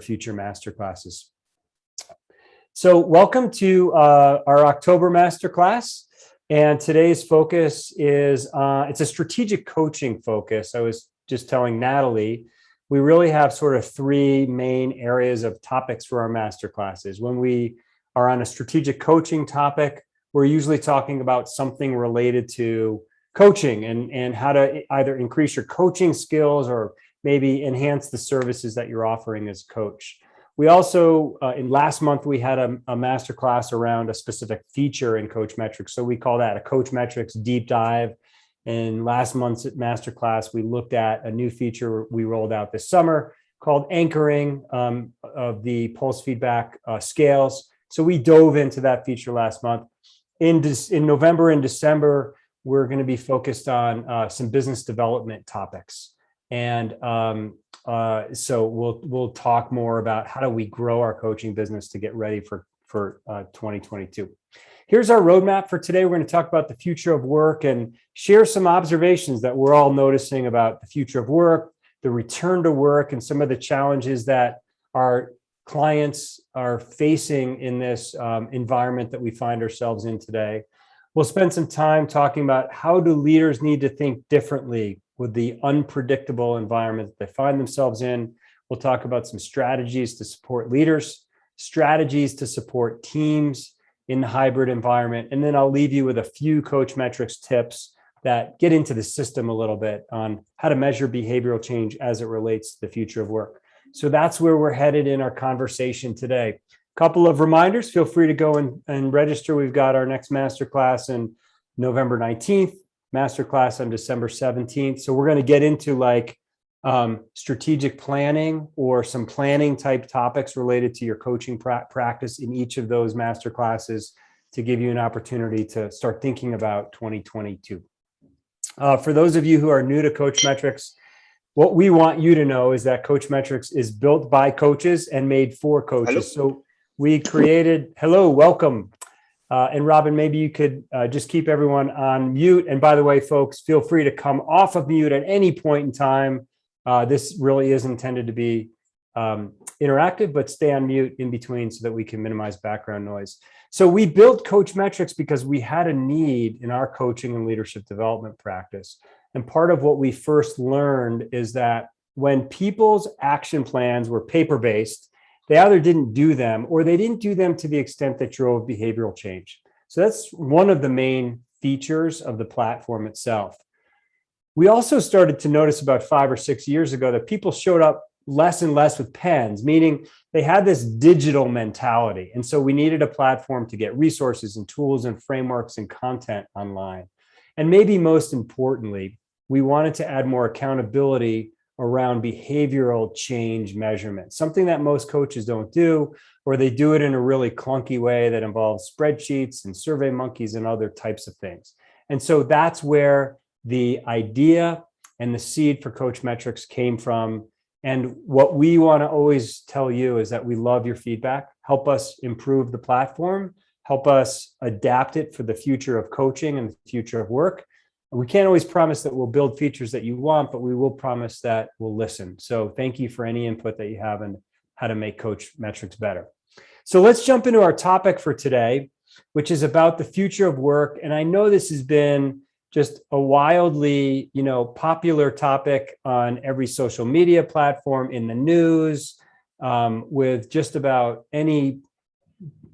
future masterclasses. So welcome to our October masterclass. And today's focus is, it's a strategic coaching focus. I was just telling Natalie, we really have sort of three main areas of topics for our masterclasses. When we are on a strategic coaching topic, we're usually talking about something related to coaching and how to either increase your coaching skills or maybe enhance the services that you're offering as a coach. We also, in last month, we had a masterclass around a specific feature in Coachmetrix. So we call that a Coachmetrix deep dive. And last month's masterclass, we looked at a new feature we rolled out this summer called anchoring of the pulse feedback scales. So we dove into that feature last month. In November and December, we're going to be focused on some business development topics. And so we'll talk more about how do we grow our coaching business to get ready for 2022. Here's our roadmap for today. We're going to talk about the future of work and share some observations that we're all noticing about the future of work, the return to work, and some of the challenges that our clients are facing in this environment that we find ourselves in today. We'll spend some time talking about how do leaders need to think differently with the unpredictable environment that they find themselves in. We'll talk about some strategies to support leaders, strategies to support teams in the hybrid environment. And then I'll leave you with a few Coachmetrix tips that get into the system a little bit on how to measure behavioral change as it relates to the future of work. So that's where we're headed in our conversation today. Couple of reminders, feel free to go and register. We've got our next masterclass on November 19th, masterclass on December 17th. So we're going to get into like strategic planning or some planning type topics related to your coaching practice in each of those masterclasses to give you an opportunity to start thinking about 2022. For those of you who are new to Coachmetrix, what we want you to know is that Coachmetrix is built by coaches and made for coaches. Hello. So we created, hello, welcome. And Robin, maybe you could just keep everyone on mute. And by the way, folks, feel free to come off of mute at any point in time. This really is intended to be interactive, but stay on mute in between so that we can minimize background noise. So we built Coachmetrix because we had a need in our coaching and leadership development practice. And part of what we first learned is that when people's action plans were paper-based, they either didn't do them or they didn't do them to the extent that drove behavioral change. So that's one of the main features of the platform itself. We also started to notice about 5 or 6 years ago that people showed up less and less with pens, meaning they had this digital mentality. And so we needed a platform to get resources and tools and frameworks and content online. And maybe most importantly, we wanted to add more accountability around behavioral change measurement, something that most coaches don't do, or they do it in a really clunky way that involves spreadsheets and survey monkeys and other types of things. And so that's where the idea and the seed for Coachmetrix came from. And what we want to always tell you is that we love your feedback. Help us improve the platform, help us adapt it for the future of coaching and the future of work. We can't always promise that we'll build features that you want, but we will promise that we'll listen. So thank you for any input that you have on how to make Coachmetrix better. So let's jump into our topic for today, which is about the future of work. And I know this has been just a wildly, popular topic on every social media platform, in the news, with just about any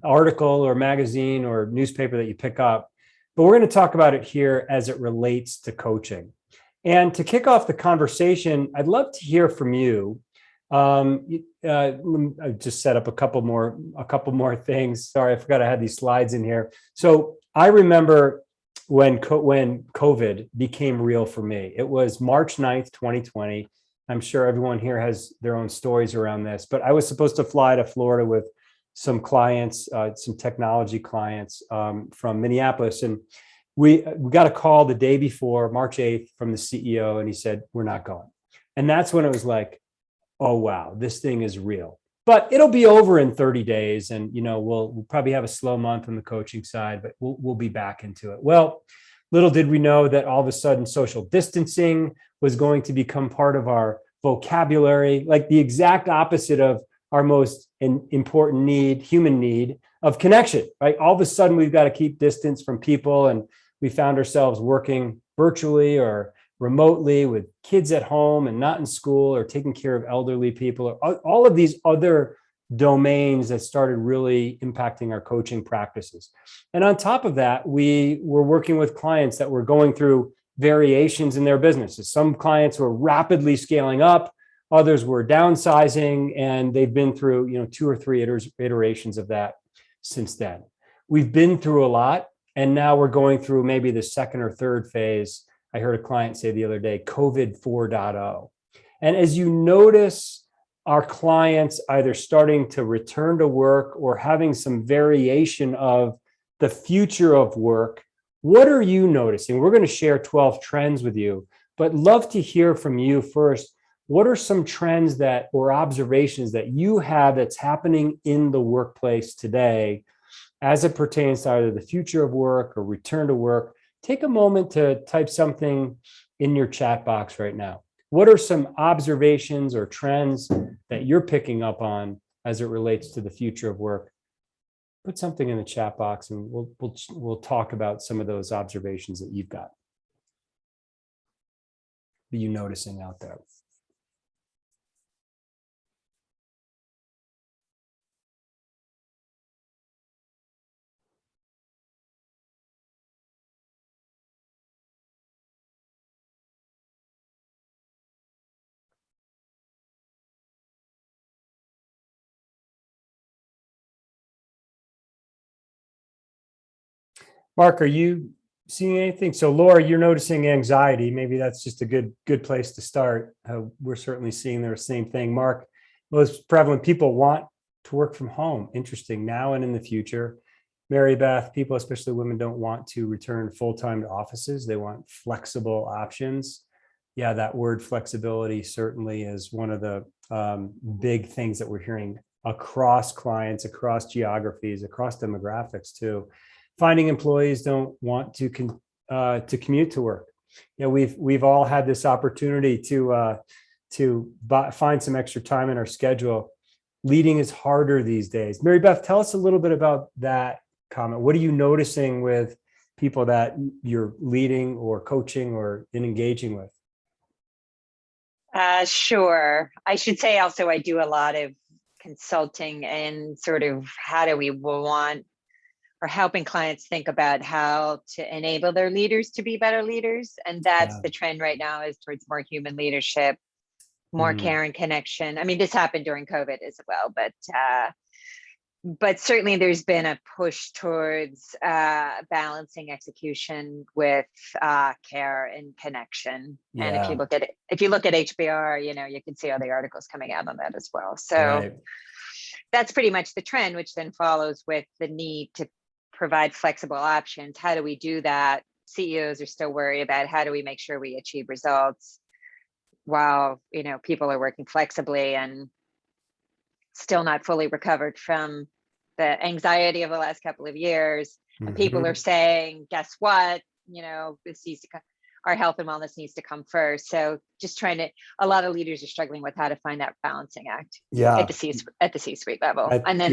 article or magazine or newspaper that you pick up. But we're going to talk about it here as it relates to coaching. And to kick off the conversation, I'd love to hear from you. I just set up a couple more things. Sorry, I forgot I had these slides in here. So I remember when COVID became real for me. It was March 9th, 2020. I'm sure everyone here has their own stories around this, but I was supposed to fly to Florida with some clients, some technology clients from Minneapolis. And we got a call the day before, March 8th, from the CEO, and he said, we're not going. And that's when it was like, oh, wow, this thing is real. But it'll be over in 30 days. And, we'll probably have a slow month on the coaching side, but we'll be back into it. Well, little did we know that all of a sudden social distancing was going to become part of our vocabulary, like the exact opposite of our most important need, human need of connection, right? All of a sudden, we've got to keep distance from people, and we found ourselves working virtually or remotely with kids at home and not in school, or taking care of elderly people, or all of these other domains that started really impacting our coaching practices. And on top of that, we were working with clients that were going through variations in their businesses. Some clients were rapidly scaling up, others were downsizing, and they've been through 2 or 3 iterations of that since then. We've been through a lot, and now we're going through maybe the second or third phase. I heard a client say the other day, COVID 4.0. And as you notice our clients either starting to return to work or having some variation of the future of work, what are you noticing? We're going to share 12 trends with you, but love to hear from you first. What are some trends or observations that you have that's happening in the workplace today as it pertains to either the future of work or return to work? Take a moment to type something in your chat box right now. What are some observations or trends that you're picking up on as it relates to the future of work? Put something in the chat box, and we'll talk about some of those observations that you've got. What are you noticing out there? Mark, are you seeing anything? So Laura, you're noticing anxiety. Maybe that's just a good place to start. We're certainly seeing the same thing. Mark, most prevalent people want to work from home. Interesting. Now and in the future. Mary Beth, people, especially women, don't want to return full-time to offices. They want flexible options. Yeah, that word flexibility certainly is one of the big things that we're hearing across clients, across geographies, across demographics too. Finding employees don't want to commute to work. We've all had this opportunity to find some extra time in our schedule. Leading is harder these days. Mary Beth, tell us a little bit about that comment. What are you noticing with people that you're leading or coaching or engaging with? Sure. I should say also I do a lot of consulting and sort of how do we want or helping clients think about how to enable their leaders to be better leaders. And that's the trend right now, is towards more human leadership, more care and connection. I mean, this happened during COVID as well, but certainly there's been a push towards balancing execution with care and connection. Yeah. And if you look at HBR, you can see all the articles coming out on that as well. So that's pretty much the trend, which then follows with the need to provide flexible options. How do we do that? CEOs are still worried about how do we make sure we achieve results while people are working flexibly and still not fully recovered from the anxiety of the last couple of years. And people are saying, guess what? This needs to come, our health and wellness needs to come first. So just a lot of leaders are struggling with how to find that balancing act at the C-suite level. And then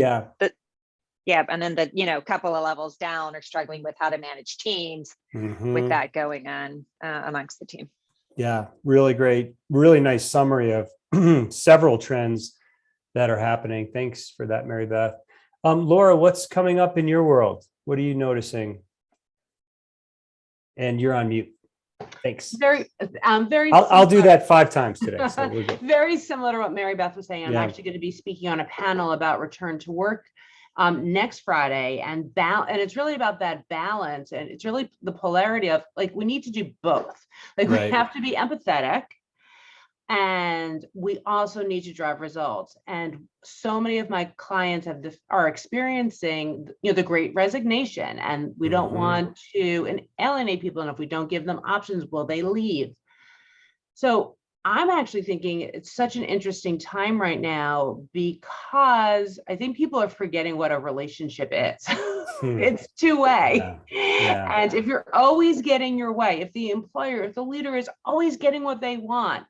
the couple of levels down are struggling with how to manage teams with that going on amongst the team. Yeah, really great, really nice summary of several trends that are happening. Thanks for that, Mary Beth. Laura, what's coming up in your world? What are you noticing? And you're on mute. Thanks. I'll do that 5 times today. So we're good. Very similar to what Mary Beth was saying. I'm actually going to be speaking on a panel about return to work next Friday, and it's really about that balance, and it's really the polarity of we need to do both. We have to be empathetic, and we also need to drive results. And so many of my clients are experiencing the great resignation, and we don't want to alienate people, and if we don't give them options, will they leave? So I'm actually thinking it's such an interesting time right now, because I think people are forgetting what a relationship is. It's two-way. Yeah. And if you're always getting your way, if the leader is always getting what they want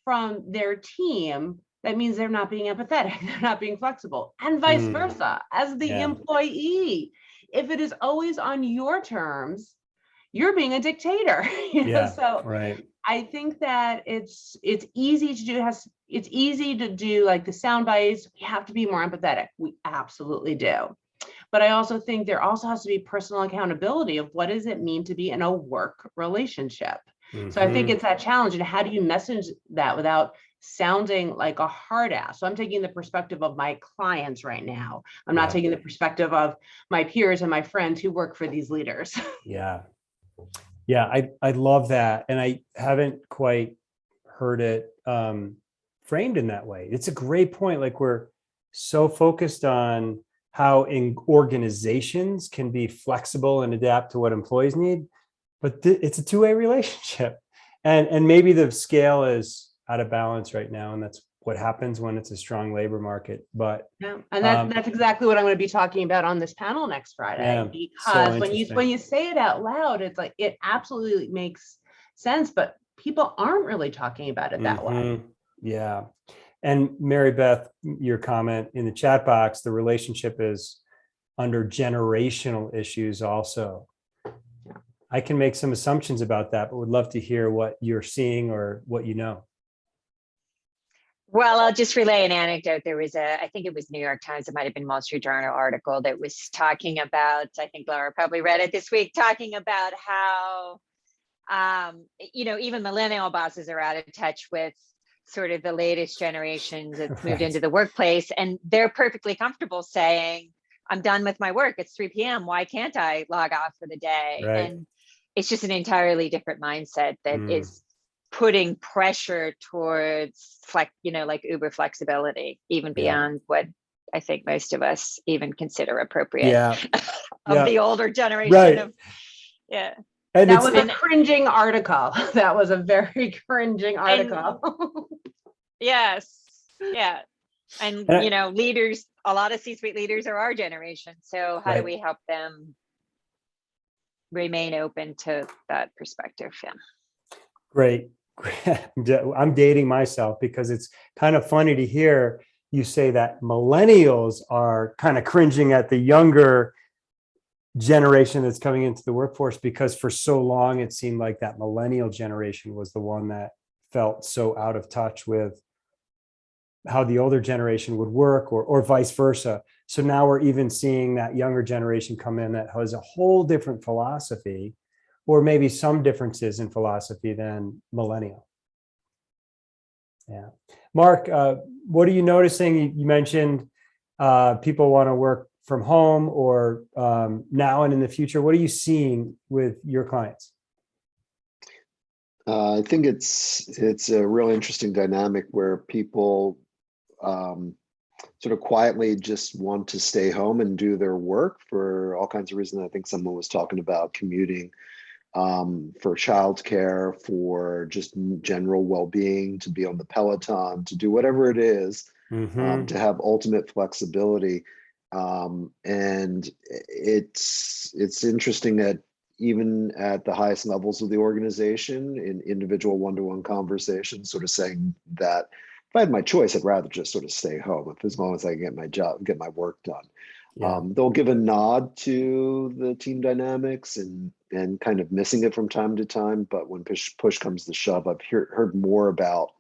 from their team, that means they're not being empathetic, they're not being flexible, and vice versa. As the employee, if it is always on your terms, you're being a dictator. So right. I think that it's easy to do. It's easy to do like the sound bites. We have to be more empathetic. We absolutely do. But I also think there also has to be personal accountability of what does it mean to be in a work relationship. So I think it's that challenge. And how do you message that without sounding like a hard ass? So I'm taking the perspective of my clients right now. I'm not taking the perspective of my peers and my friends who work for these leaders. Yeah. I love that. And I haven't quite heard it framed in that way. It's a great point. Like, we're so focused on how organizations can be flexible and adapt to what employees need, but it's a two-way relationship. And maybe the scale is out of balance right now. And that's what happens when it's a strong labor market. But and that's exactly what I'm going to be talking about on this panel next Friday. Because when you say it out loud, it's like, it absolutely makes sense, but people aren't really talking about it that way. Yeah. And Mary Beth, your comment in the chat box, the relationship is under generational issues also. I can make some assumptions about that, but would love to hear what you're seeing or what you know. Well, I'll just relay an anecdote. There was I think it was New York Times, it might have been Wall Street Journal article that was talking about, I think Laura probably read it this week, talking about how, even millennial bosses are out of touch with sort of the latest generations that's moved into the workplace. And they're perfectly comfortable saying, I'm done with my work. It's 3 p.m. Why can't I log off for the day? Right. And it's just an entirely different mindset that is putting pressure towards like Uber flexibility, even beyond what I think most of us even consider appropriate of the older generation. And that was a cringing article. That was a very cringing article. Yes. Yeah. And, leaders, a lot of C-suite leaders are our generation. So how do we help them remain open to that perspective? Yeah. Great. I'm dating myself because it's kind of funny to hear you say that millennials are kind of cringing at the younger generation that's coming into the workforce, because for so long it seemed like that millennial generation was the one that felt so out of touch with how the older generation would work, or vice versa. So now we're even seeing that younger generation come in that has a whole different philosophy, or maybe some differences in philosophy than millennial. Yeah. Mark, what are you noticing? You mentioned people want to work from home, or now and in the future. What are you seeing with your clients? I think it's a real interesting dynamic where people sort of quietly just want to stay home and do their work for all kinds of reasons. I think someone was talking about commuting, for childcare, for just general well-being, to be on the Peloton, to do whatever it is, to have ultimate flexibility. And it's interesting that even at the highest levels of the organization, in individual one-to-one conversations, sort of saying that if I had my choice, I'd rather just sort of stay home. At this moment, I can get my work done. They'll give a nod to the team dynamics and kind of missing it from time to time. But when push comes to shove, I've heard more about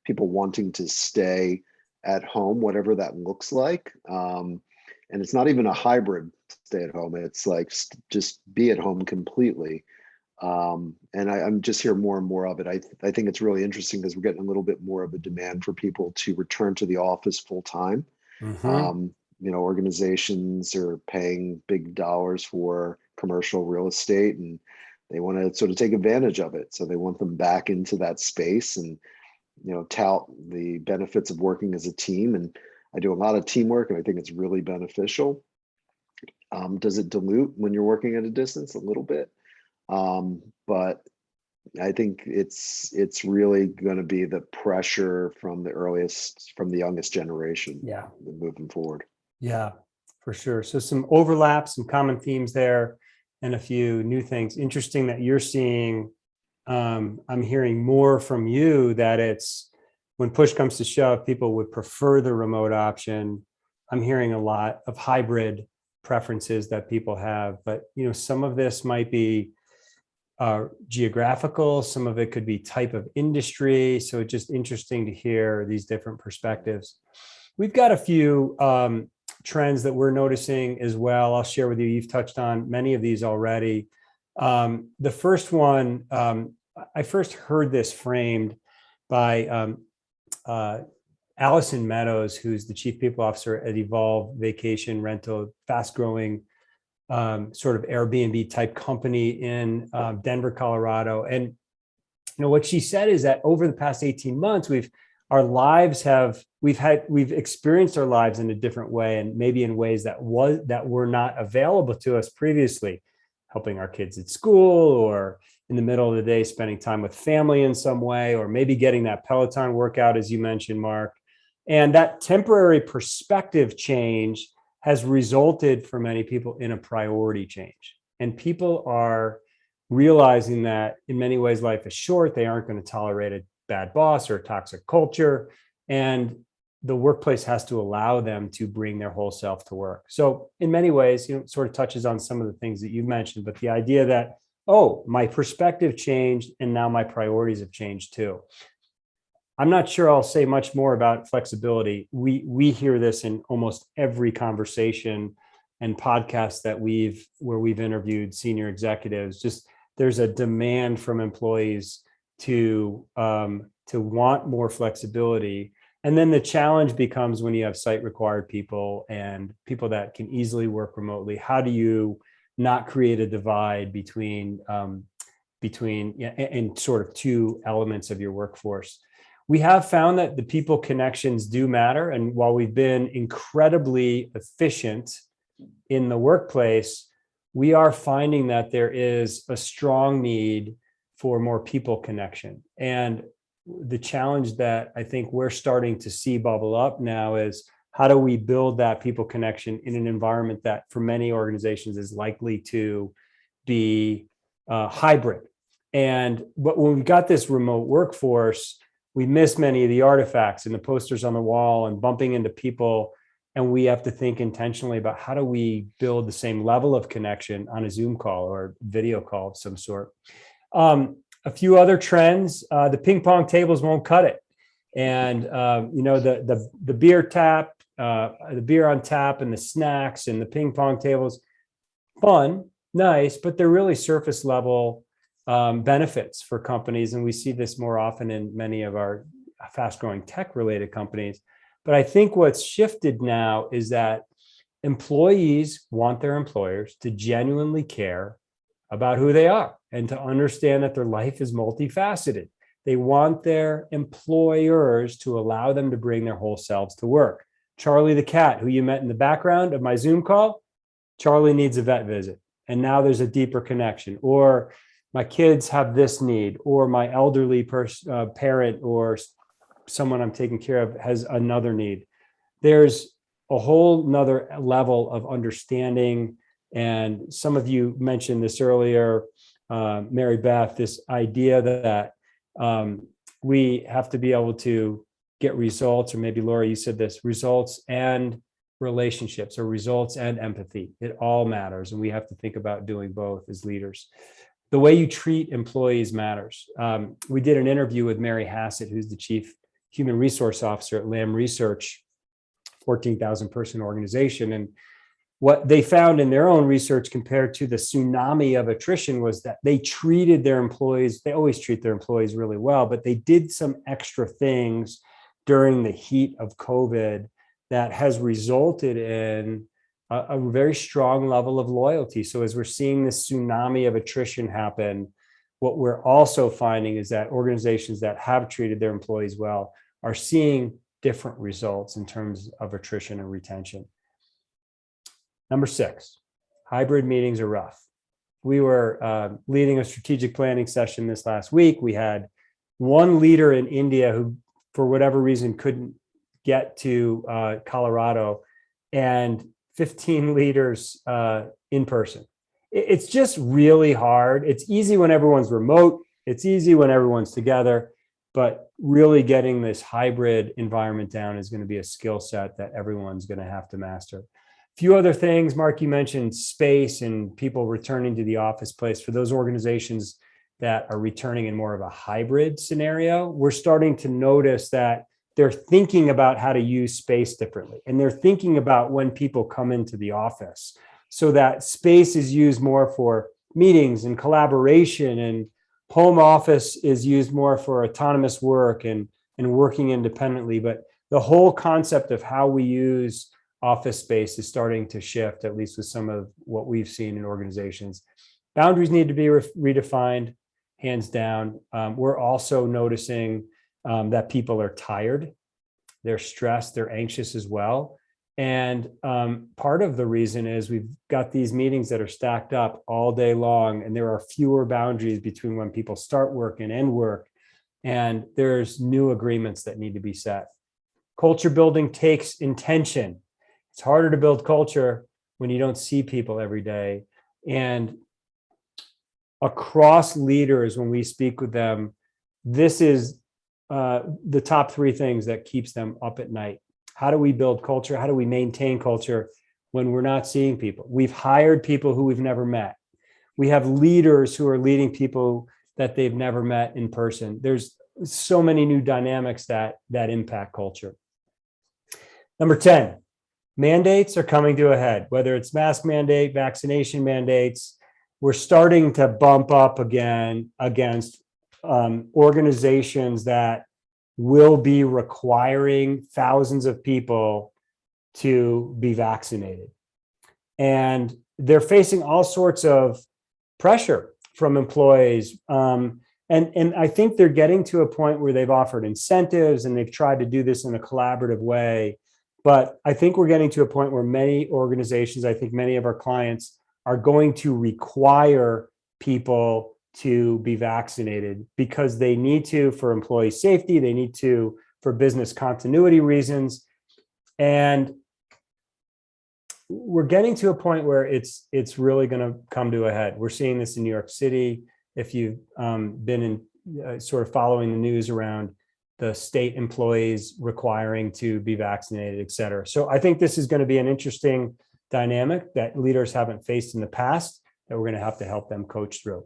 people wanting to stay at home, whatever that looks like. And it's not even a hybrid stay at home. It's like just be at home completely. And I'm just hearing more and more of it. I think it's really interesting because we're getting a little bit more of a demand for people to return to the office full time. Organizations are paying big dollars for commercial real estate, and they want to sort of take advantage of it. So they want them back into that space and, tout the benefits of working as a team. And I do a lot of teamwork, and I think it's really beneficial. Does it dilute when you're working at a distance? A little bit. But I think it's really going to be the pressure from the youngest generation. Yeah, moving forward. Yeah, for sure. So some overlaps, some common themes there, and a few new things. Interesting that you're seeing. I'm hearing more from you that it's when push comes to shove, people would prefer the remote option. I'm hearing a lot of hybrid preferences that people have, but some of this might be geographical, some of it could be type of industry. So it's just interesting to hear these different perspectives. We've got a few trends that we're noticing as well. I'll share with you. You've touched on many of these already. The first one, I first heard this framed by Allison Meadows, who's the Chief People Officer at Evolve Vacation Rental, fast-growing sort of Airbnb type company in Denver, Colorado. And what she said is that over the past 18 months, we've experienced our lives in a different way, and maybe in ways that were not available to us previously, helping our kids at school, or in the middle of the day spending time with family in some way, or maybe getting that Peloton workout, as you mentioned, Mark. And that temporary perspective change has resulted for many people in a priority change. And people are realizing that in many ways life is short. They aren't going to tolerate a bad boss or a toxic culture. And the workplace has to allow them to bring their whole self to work. So in many ways, it sort of touches on some of the things that you mentioned, but the idea that, oh, my perspective changed and now my priorities have changed too. I'm not sure I'll say much more about flexibility. We hear this in almost every conversation and podcast where we've interviewed senior executives. Just there's a demand from employees to want more flexibility. And then the challenge becomes when you have site required people and people that can easily work remotely. How do you not create a divide between and sort of two elements of your workforce? We have found that the people connections do matter. And while we've been incredibly efficient in the workplace, we are finding that there is a strong need for more people connection. And the challenge that I think we're starting to see bubble up now is, how do we build that people connection in an environment that for many organizations is likely to be hybrid? But when we got this remote workforce, we miss many of the artifacts and the posters on the wall and bumping into people. And we have to think intentionally about, how do we build the same level of connection on a Zoom call or video call of some sort? A few other trends, the ping pong tables won't cut it. And, the beer tap, the beer on tap and the snacks and the ping pong tables, fun, nice, but they're really surface level benefits for companies. And we see this more often in many of our fast growing tech related companies. But I think what's shifted now is that employees want their employers to genuinely care about who they are and to understand that their life is multifaceted. They want their employers to allow them to bring their whole selves to work. Charlie the cat, who you met in the background of my Zoom call, Charlie needs a vet visit. And now there's a deeper connection. Or my kids have this need, or my elderly parent or someone I'm taking care of has another need. There's a whole nother level of understanding. And some of you mentioned this earlier, Mary Beth, this idea that we have to be able to get results, or maybe Laura, you said this, results and relationships, or results and empathy. It all matters. And we have to think about doing both as leaders. The way you treat employees matters. We did an interview with Mary Hassett, who's the Chief Human Resource Officer at Lamb Research, 14,000 person organization. And what they found in their own research compared to the tsunami of attrition was that they treated their employees, they always treat their employees really well, but they did some extra things during the heat of COVID that has resulted in a very strong level of loyalty. So as we're seeing this tsunami of attrition happen, what we're also finding is that organizations that have treated their employees well are seeing different results in terms of attrition and retention. Number 6, hybrid meetings are rough. We were leading a strategic planning session this last week. We had one leader in India who, for whatever reason, couldn't get to Colorado, and 15 leaders in person. It's just really hard. It's easy when everyone's remote. It's easy when everyone's together. but really getting this hybrid environment down is going to be a skill set that everyone's going to have to master. A few other things, Mark, you mentioned space and people returning to the office place. For those organizations that are returning in more of a hybrid scenario, we're starting to notice that they're thinking about how to use space differently. And they're thinking about when people come into the office so that space is used more for meetings and collaboration, and home office is used more for autonomous work and working independently. But the whole concept of how we use office space is starting to shift, at least with some of what we've seen in organizations. Boundaries need to be redefined, hands down. We're also noticing that people are tired, they're stressed, they're anxious as well. And part of the reason is we've got these meetings that are stacked up all day long, and there are fewer boundaries between when people start work and end work. And there's new agreements that need to be set. Culture building takes intention. It's harder to build culture when you don't see people every day. And across leaders, when we speak with them, this is the top three things that keeps them up at night. How do we build culture? How do we maintain culture when we're not seeing people? We've hired people who we've never met. We have leaders who are leading people that they've never met in person. There's so many new dynamics that impact culture. Number 10, mandates are coming to a head, whether it's mask mandate, vaccination mandates. We're starting to bump up again against organizations that will be requiring thousands of people to be vaccinated. And they're facing all sorts of pressure from employees. And I think they're getting to a point where they've offered incentives and they've tried to do this in a collaborative way. But I think we're getting to a point where many organizations, I think many of our clients, are going to require people to be vaccinated because they need to for employee safety, they need to for business continuity reasons. And we're getting to a point where it's really going to come to a head. We're seeing this in New York City. If you've been in sort of following the news around the state employees requiring to be vaccinated, et cetera. So I think this is going to be an interesting dynamic that leaders haven't faced in the past that we're going to have to help them coach through.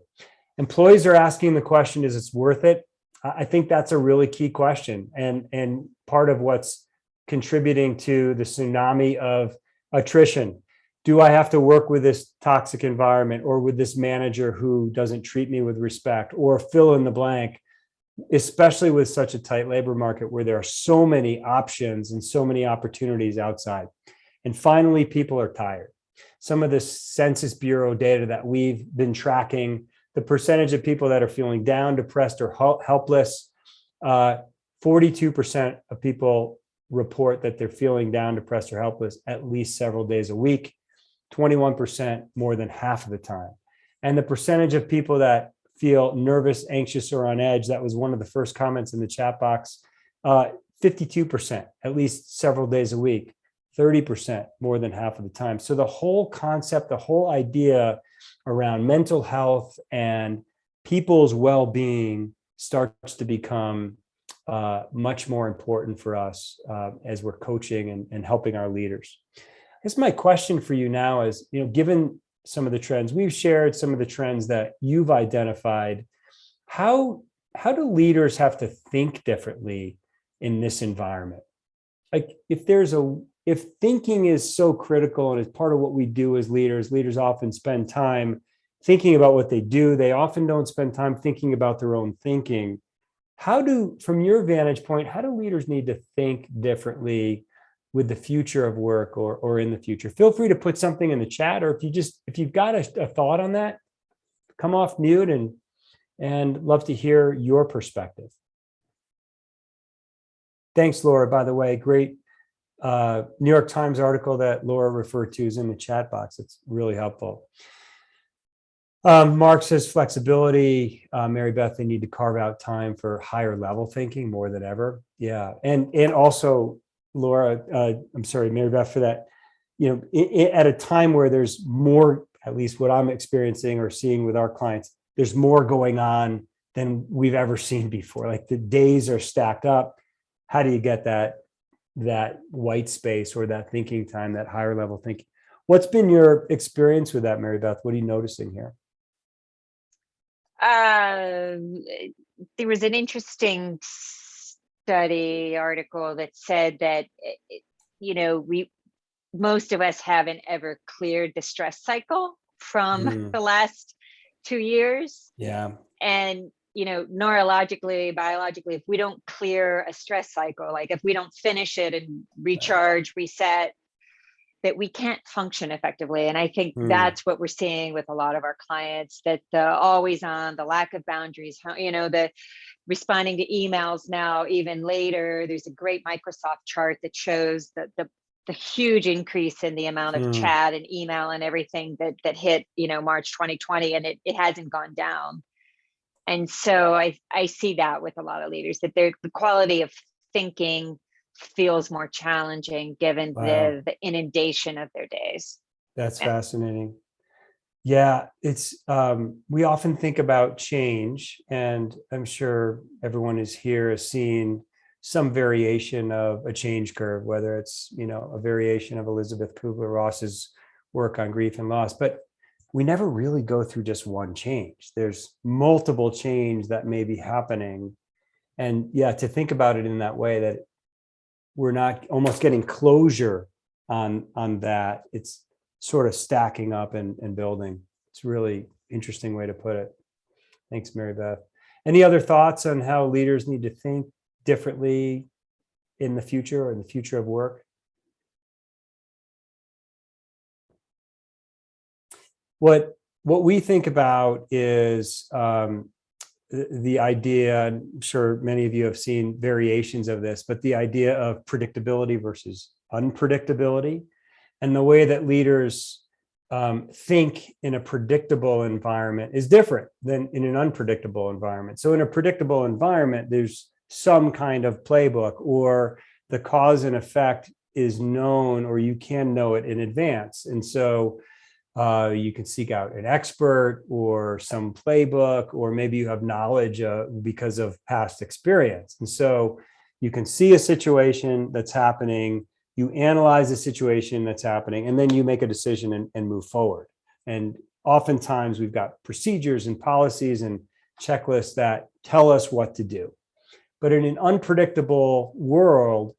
Employees are asking the question, is it worth it? I think that's a really key question. And part of what's contributing to the tsunami of attrition. Do I have to work with this toxic environment or with this manager who doesn't treat me with respect, or fill in the blank, especially with such a tight labor market where there are so many options and so many opportunities outside. And finally, people are tired. Some of the Census Bureau data that we've been tracking, the percentage of people that are feeling down, depressed, or helpless, 42% of people report that they're feeling down, depressed, or helpless at least several days a week, 21% more than half of the time. And the percentage of people that feel nervous, anxious, or on edge, that was one of the first comments in the chat box, 52%, at least several days a week, 30% more than half of the time. So the whole concept, the whole idea around mental health and people's well-being starts to become much more important for us as we're coaching and helping our leaders. I guess my question for you now is, given some of the trends we've shared, some of the trends that you've identified, how do leaders have to think differently in this environment? Like if thinking is so critical and is part of what we do as leaders often spend time thinking about what they do. They often don't spend time thinking about their own thinking. From your vantage point, how do leaders need to think differently with the future of work or in the future? Feel free to put something in the chat, or if you've got a thought on that, come off mute and love to hear your perspective. Thanks, Laura, by the way. Great New York Times article that Laura referred to is in the chat box. It's really helpful. Mark says flexibility. Mary Beth, they need to carve out time for higher level thinking more than ever. Yeah. And also, Laura, I'm sorry, Mary Beth, for that, at a time where there's more, at least what I'm experiencing or seeing with our clients, there's more going on than we've ever seen before. Like the days are stacked up. How do you get that white space or that thinking time, that higher level thinking? What's been your experience with that, Mary Beth? What are you noticing here? There was an interesting study article that said that, most of us haven't ever cleared the stress cycle from the last 2 years. Yeah. And, neurologically, biologically, if we don't clear a stress cycle, like if we don't finish it and recharge, reset, that we can't function effectively. And I think that's what we're seeing with a lot of our clients, that the always on, the lack of boundaries, the responding to emails now, even later. There's a great Microsoft chart that shows the huge increase in the amount of chat and email and everything that hit, March 2020, and it hasn't gone down. And so I see that with a lot of leaders, that the quality of thinking feels more challenging given the inundation of their days. That's fascinating. Yeah, it's we often think about change, and I'm sure everyone is here has seen some variation of a change curve, whether it's a variation of Elizabeth Kubler-Ross's work on grief and loss, but we never really go through just one change. There's multiple change that may be happening, and to think about it in that way, that we're not almost getting closure on that. It's sort of stacking up and building. It's a really interesting way to put it. Thanks, Mary Beth. Any other thoughts on how leaders need to think differently in the future or in the future of work? What we think about is the idea, I'm sure many of you have seen variations of this, but the idea of predictability versus unpredictability, and the way that leaders think in a predictable environment is different than in an unpredictable environment. So in a predictable environment, there's some kind of playbook, or the cause and effect is known, or you can know it in advance. And so you can seek out an expert or some playbook, or maybe you have knowledge because of past experience. And so you can see a situation that's happening, you analyze the situation that's happening, and then you make a decision and move forward. And oftentimes we've got procedures and policies and checklists that tell us what to do. But in an unpredictable world,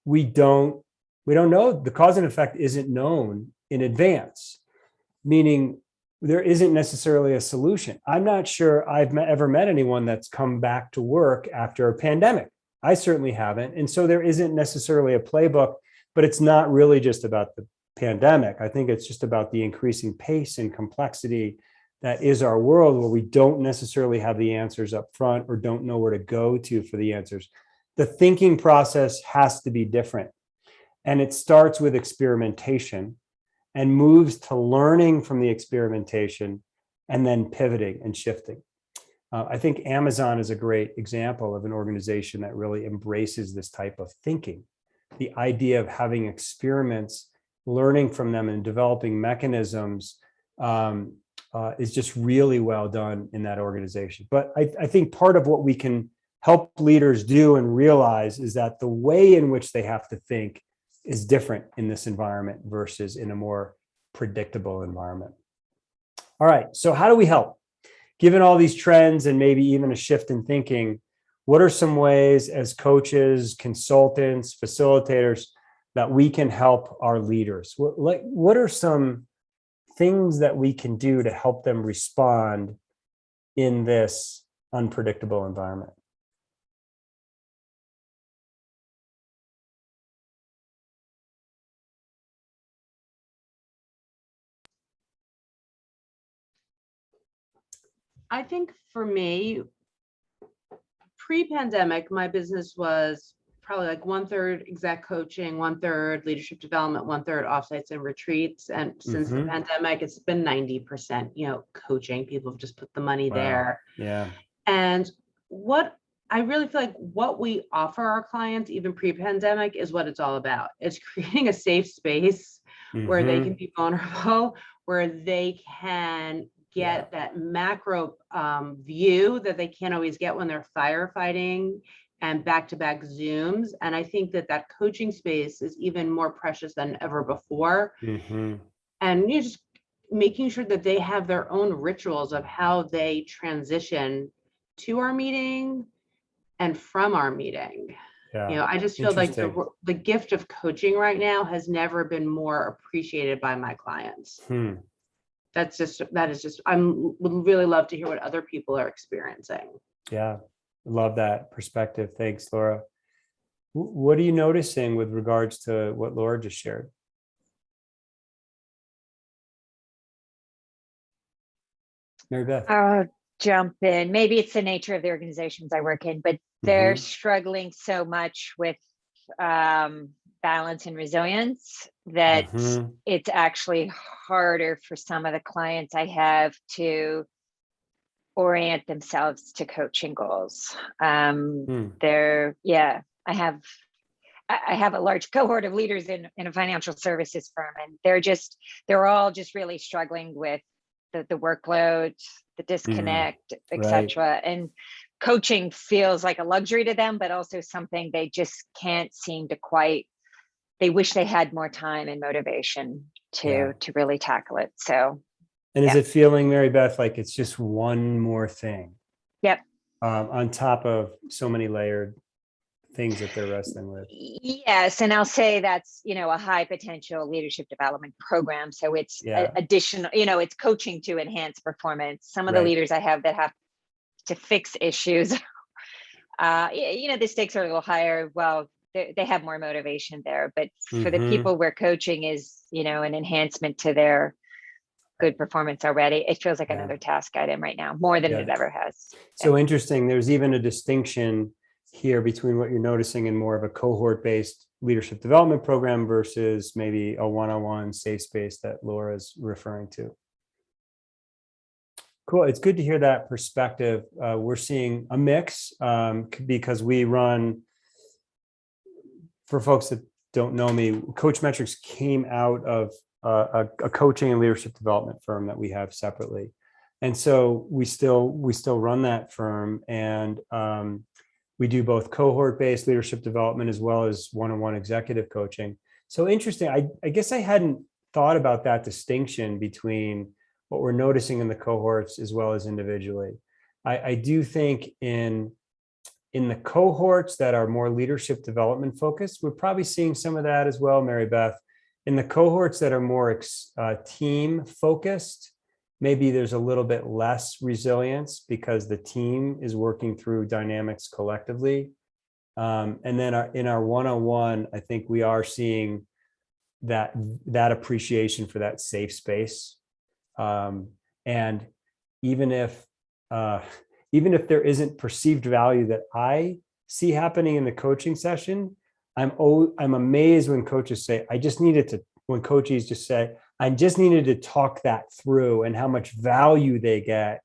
we don't know. The cause and effect isn't known in advance, meaning there isn't necessarily a solution. I'm not sure I've ever met anyone that's come back to work after a pandemic. I certainly haven't. And so there isn't necessarily a playbook, but it's not really just about the pandemic. I think it's just about the increasing pace and complexity that is our world, where we don't necessarily have the answers up front or don't know where to go to for the answers. The thinking process has to be different. And it starts with experimentation and moves to learning from the experimentation and then pivoting and shifting. I think Amazon is a great example of an organization that really embraces this type of thinking. The idea of having experiments, learning from them, and developing mechanisms is just really well done in that organization. But I think part of what we can help leaders do and realize is that the way in which they have to think is different in this environment versus in a more predictable environment. All right, so how do we help? Given all these trends and maybe even a shift in thinking, what are some ways as coaches, consultants, facilitators that we can help our leaders? What are some things that we can do to help them respond in this unpredictable environment? I think for me, pre-pandemic, my business was probably like 1/3 exec coaching, 1/3 leadership development, 1/3 offsites and retreats. And since the pandemic, it's been 90%, coaching. People have just put the money there. Yeah. And what I really feel like what we offer our clients, even pre-pandemic, is what it's all about. It's creating a safe space where they can be vulnerable, where they can get that macro view that they can't always get when they're firefighting and back-to-back Zooms. And I think that coaching space is even more precious than ever before. Mm-hmm. And you just making sure that they have their own rituals of how they transition to our meeting and from our meeting. Yeah. I just feel like the gift of coaching right now has never been more appreciated by my clients. That is just, would really love to hear what other people are experiencing. Yeah. Love that perspective. Thanks, Laura. What are you noticing with regards to what Laura just shared? Mary Beth. I'll jump in. Maybe it's the nature of the organizations I work in, but they're struggling so much with balance and resilience that it's actually harder for some of the clients I have to orient themselves to coaching goals. I have a large cohort of leaders in a financial services firm, and they're all just really struggling with the workload, the disconnect, etc. And coaching feels like a luxury to them, but also something they just can't seem to quite. They wish they had more time and motivation to really tackle it. So, and is it feeling, Mary Beth, like it's just one more thing? Yep. On top of so many layered things that they're wrestling with. Yes, and I'll say that's a high potential leadership development program. So it's additional. It's coaching to enhance performance. Some of the leaders I have that have to fix issues, the stakes are a little higher. Well, they have more motivation there, but for the people where coaching is, an enhancement to their good performance already, it feels like another task item right now, more than it ever has. So interesting. There's even a distinction here between what you're noticing in more of a cohort-based leadership development program versus maybe a one-on-one safe space that Laura's referring to. Cool. It's good to hear that perspective. We're seeing a mix because we run, for folks that don't know me, Coachmetrix came out of a coaching and leadership development firm that we have separately. And so we still run that firm, and we do both cohort-based leadership development as well as one-on-one executive coaching. So interesting. I guess I hadn't thought about that distinction between what we're noticing in the cohorts as well as individually. I do think in the cohorts that are more leadership development focused, we're probably seeing some of that as well, Mary Beth. In the cohorts that are more team focused, maybe there's a little bit less resilience because the team is working through dynamics collectively. And then in our one-on-one, I think we are seeing that appreciation for that safe space. And even if there isn't perceived value that I see happening in the coaching session, I'm amazed when coaches say, when coaches just say, I just needed to talk that through, and how much value they get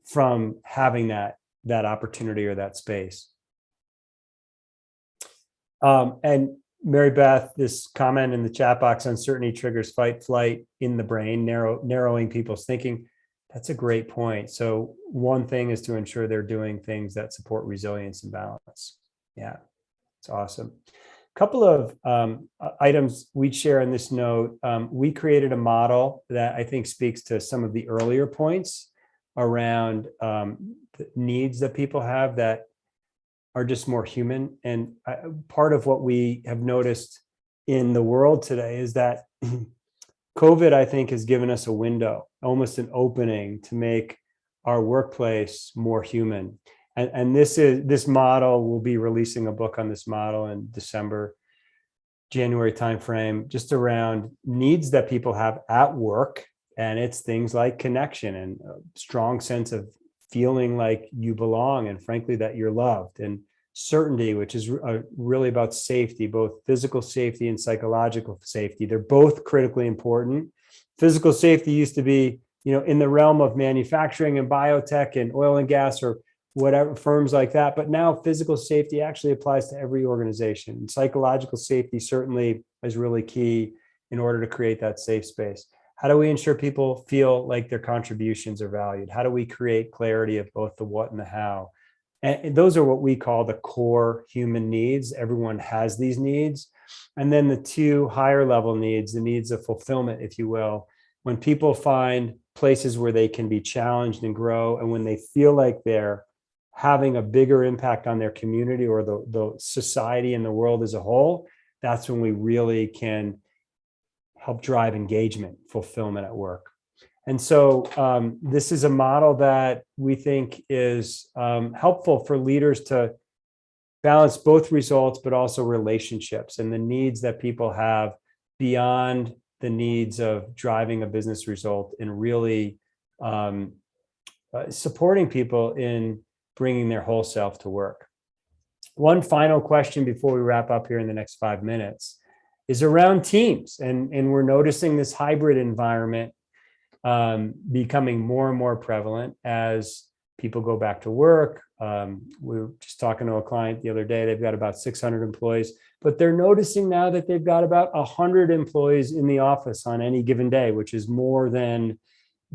from having that opportunity or that space. And Mary Beth, this comment in the chat box, uncertainty triggers fight, flight in the brain, narrowing people's thinking. That's a great point. So one thing is to ensure they're doing things that support resilience and balance. Yeah, it's awesome. Couple of items we'd share in this note. We created a model that I think speaks to some of the earlier points around the needs that people have that are just more human. And part of what we have noticed in the world today is that COVID, I think, has given us a window, almost an opening to make our workplace more human. And this model, we'll be releasing a book on this model in January timeframe, just around needs that people have at work. And it's things like connection and a strong sense of feeling like you belong, and frankly, that you're loved, and certainty, which is really about safety, both physical safety and psychological safety. They're both critically important. Physical safety used to be, in the realm of manufacturing and biotech and oil and gas or whatever, firms like that. But now physical safety actually applies to every organization. And psychological safety certainly is really key in order to create that safe space. How do we ensure people feel like their contributions are valued? How do we create clarity of both the what and the how? And those are what we call the core human needs. Everyone has these needs. And then the two higher level needs, the needs of fulfillment, if you will, when people find places where they can be challenged and grow, and when they feel like they're having a bigger impact on their community or the society and the world as a whole, that's when we really can help drive engagement, fulfillment at work. And so this is a model that we think is helpful for leaders to balance both results, but also relationships and the needs that people have beyond the needs of driving a business result, and really supporting people in bringing their whole self to work. One final question before we wrap up here in the next 5 minutes is around teams. And we're noticing this hybrid environment becoming more and more prevalent as people go back to work. We were just talking to a client the other day. They've got about 600 employees, but they're noticing now that they've got about 100 employees in the office on any given day, which is more than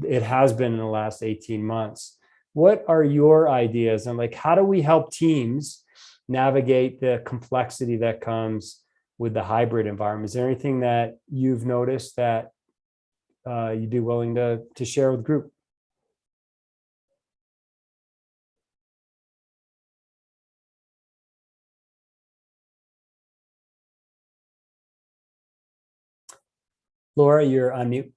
it has been in the last 18 months. What are your ideas on, like, how do we help teams navigate the complexity that comes with the hybrid environment? Is there anything that you've noticed that you'd be willing to share with the group? Laura, you're on mute.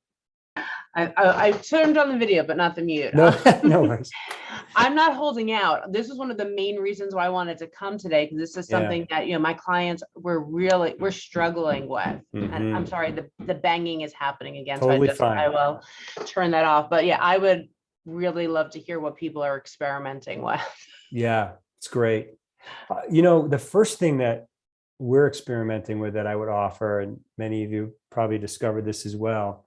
I turned on the video, but not the mute. No, no worries. I'm not holding out. This is one of the main reasons why I wanted to come today, because this is something that, my clients we're struggling with. Mm-hmm. And I'm sorry, the banging is happening again. Totally So fine. I will turn that off. But yeah, I would really love to hear what people are experimenting with. Yeah, it's great. The first thing that we're experimenting with that I would offer, and many of you probably discovered this as well.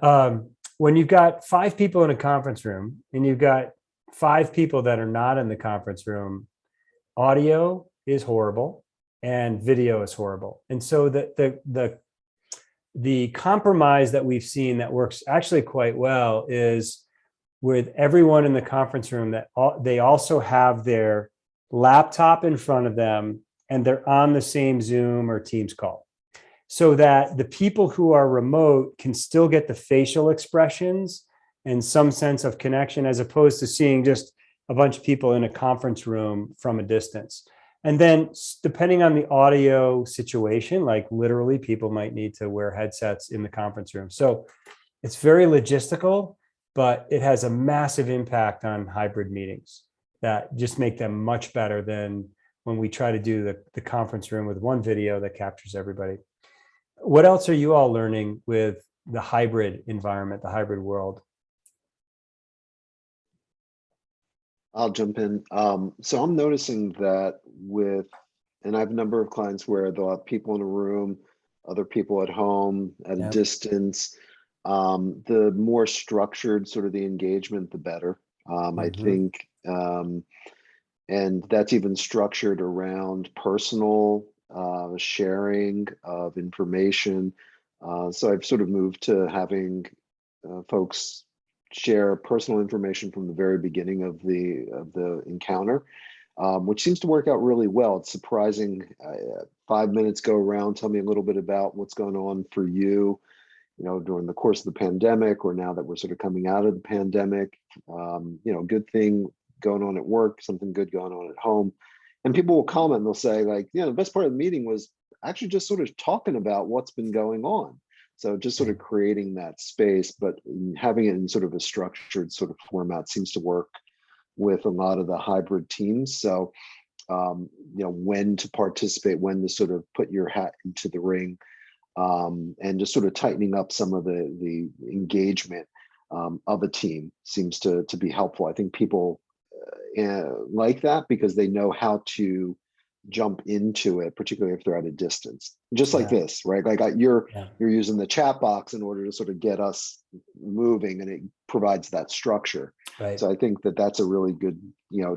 When you've got 5 people in a conference room and you've got 5 people that are not in the conference room, audio is horrible and video is horrible. And so the compromise that we've seen that works actually quite well is with everyone in the conference room that they also have their laptop in front of them and they're on the same Zoom or Teams call, so that the people who are remote can still get the facial expressions and some sense of connection, as opposed to seeing just a bunch of people in a conference room from a distance. And then depending on the audio situation, like literally people might need to wear headsets in the conference room. So it's very logistical, but it has a massive impact on hybrid meetings that just make them much better than when we try to do the conference room with one video that captures everybody. What else are you all learning with the hybrid environment, the hybrid world? I'll jump in. So I'm noticing that and I have a number of clients where they'll have people in a room, other people at home at a distance. The more structured sort of the engagement, the better. I think, and that's even structured around personal sharing of information. So I've sort of moved to having folks share personal information from the very beginning of the encounter, which seems to work out really well. It's surprising. 5 minutes go around, tell me a little bit about what's going on for you, during the course of the pandemic, or now that we're sort of coming out of the pandemic, good thing going on at work, something good going on at home. And people will comment and they'll say, like, the best part of the meeting was actually just sort of talking about what's been going on. So just sort of creating that space, but having it in sort of a structured sort of format seems to work with a lot of the hybrid teams. So, when to participate, when to sort of put your hat into the ring, and just sort of tightening up some of the engagement of a team seems to be helpful. I think people like that because they know how to jump into it, particularly if they're at a distance, just like this, right? Like you're using the chat box in order to sort of get us moving, and it provides that structure. Right. So I think that that's a really good,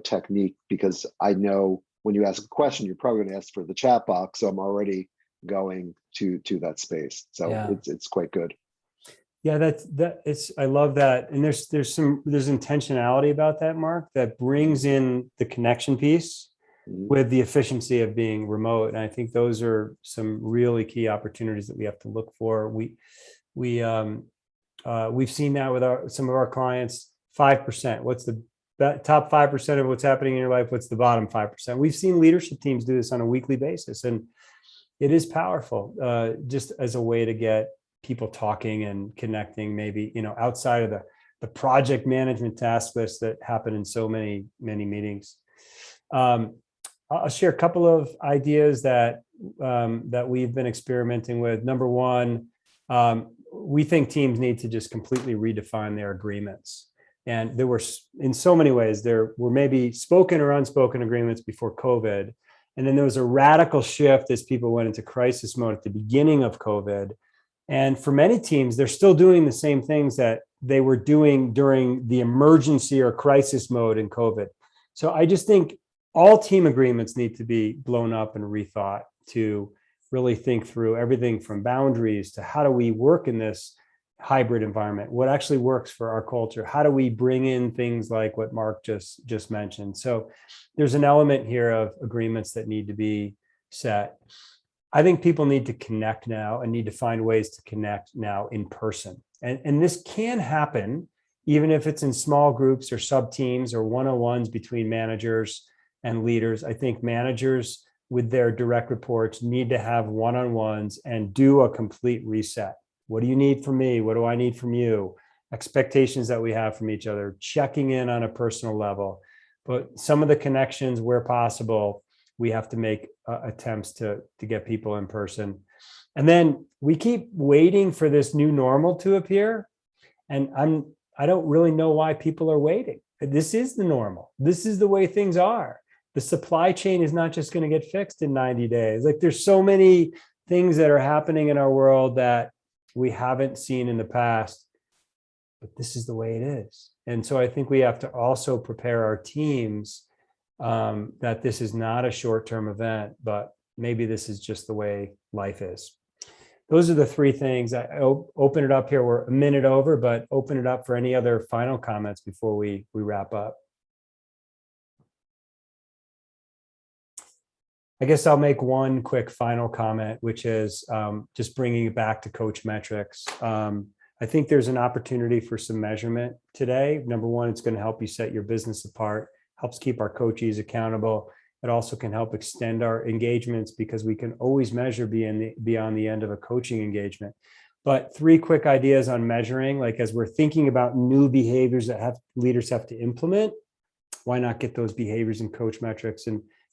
technique, because I know when you ask a question, you're probably going to ask for the chat box. So I'm already going to that space. So it's quite good. Yeah, I love that. And there's intentionality about that, Mark, that brings in the connection piece with the efficiency of being remote. And I think those are some really key opportunities that we have to look for. We've seen that with some of our clients. 5%. What's the top 5% of what's happening in your life? What's the bottom 5%? We've seen leadership teams do this on a weekly basis, and it is powerful, just as a way to get people talking and connecting, maybe, outside of the project management task list that happen in so many meetings. I'll share a couple of ideas that we've been experimenting with. Number one, we think teams need to just completely redefine their agreements. And there were, in so many ways, there were maybe spoken or unspoken agreements before COVID. And then there was a radical shift as people went into crisis mode at the beginning of COVID. And for many teams, they're still doing the same things that they were doing during the emergency or crisis mode in COVID. So I just think all team agreements need to be blown up and rethought to really think through everything from boundaries to how do we work in this hybrid environment, what actually works for our culture, how do we bring in things like what Mark just mentioned. So there's an element here of agreements that need to be set. I think people need to connect now and need to find ways to connect now in person. And this can happen even if it's in small groups or sub teams or one-on-ones between managers and leaders. I think managers with their direct reports need to have one-on-ones and do a complete reset. What do you need from me? What do I need from you? Expectations that we have from each other, checking in on a personal level. But some of the connections where possible, we have to make attempts to get people in person. And then we keep waiting for this new normal to appear. And I don't really know why people are waiting. This is the normal. This is the way things are. The supply chain is not just going to get fixed in 90 days. Like, there's so many things that are happening in our world that we haven't seen in the past, but this is the way it is. And so I think we have to also prepare our teams that this is not a short-term event, but maybe this is just the way life is. Those are the three things. I open it up here. We're a minute over, but open it up for any other final comments before we wrap up. I guess I'll make one quick final comment, which is just bringing it back to Coachmetrix. I think there's an opportunity for some measurement today. Number one, it's going to help you set your business apart, helps keep our coaches accountable. It also can help extend our engagements because we can always measure beyond the end of a coaching engagement. But three quick ideas on measuring, like as we're thinking about new behaviors that leaders have to implement, why not get those behaviors in Coachmetrix?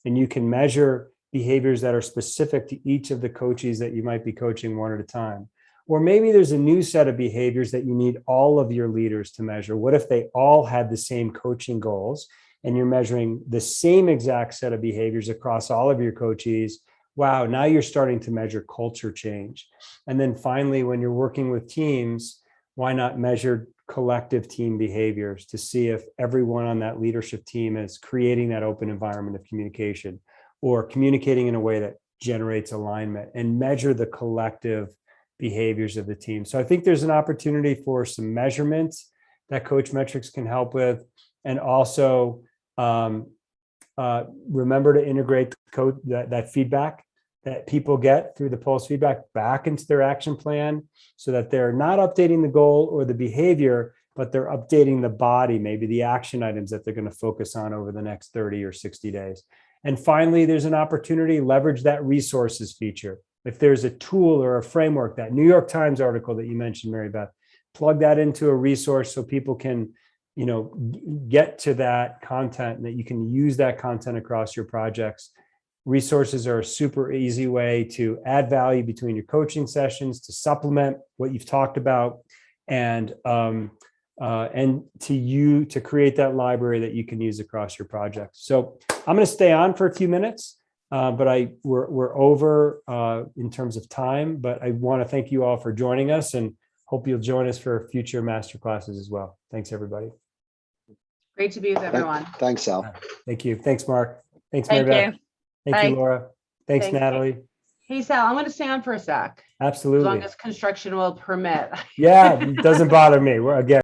And you can measure behaviors that are specific to each of the coaches that you might be coaching one at a time. Or maybe there's a new set of behaviors that you need all of your leaders to measure. What if they all had the same coaching goals and you're measuring the same exact set of behaviors across all of your coaches? Wow, now you're starting to measure culture change. And then finally, when you're working with teams, why not measure collective team behaviors to see if everyone on that leadership team is creating that open environment of communication or communicating in a way that generates alignment, and measure the collective behaviors of the team. So I think there's an opportunity for some measurements that Coachmetrix can help with. And also remember to integrate that feedback that people get through the pulse feedback back into their action plan so that they're not updating the goal or the behavior, but they're updating the body, maybe the action items that they're going to focus on over the next 30 or 60 days. And finally, there's an opportunity to leverage that resources feature. If there's a tool or a framework, that New York Times article that you mentioned, Mary Beth, plug that into a resource so people can, get to that content and that you can use that content across your projects. Resources are a super easy way to add value between your coaching sessions, to supplement what you've talked about, and to create that library that you can use across your projects. So I'm going to stay on for a few minutes, but we're over in terms of time. But I want to thank you all for joining us, and hope you'll join us for future masterclasses as well. Thanks, everybody. Great to be with everyone. Thanks, Sal. Thank you. Thanks, Mark. Thanks, Mary Beth. Thank you, Laura. Thanks, Natalie. Hey, Sal, I'm going to stay on for a sec. As long Absolutely. as construction will permit. Yeah, it doesn't bother me. Again,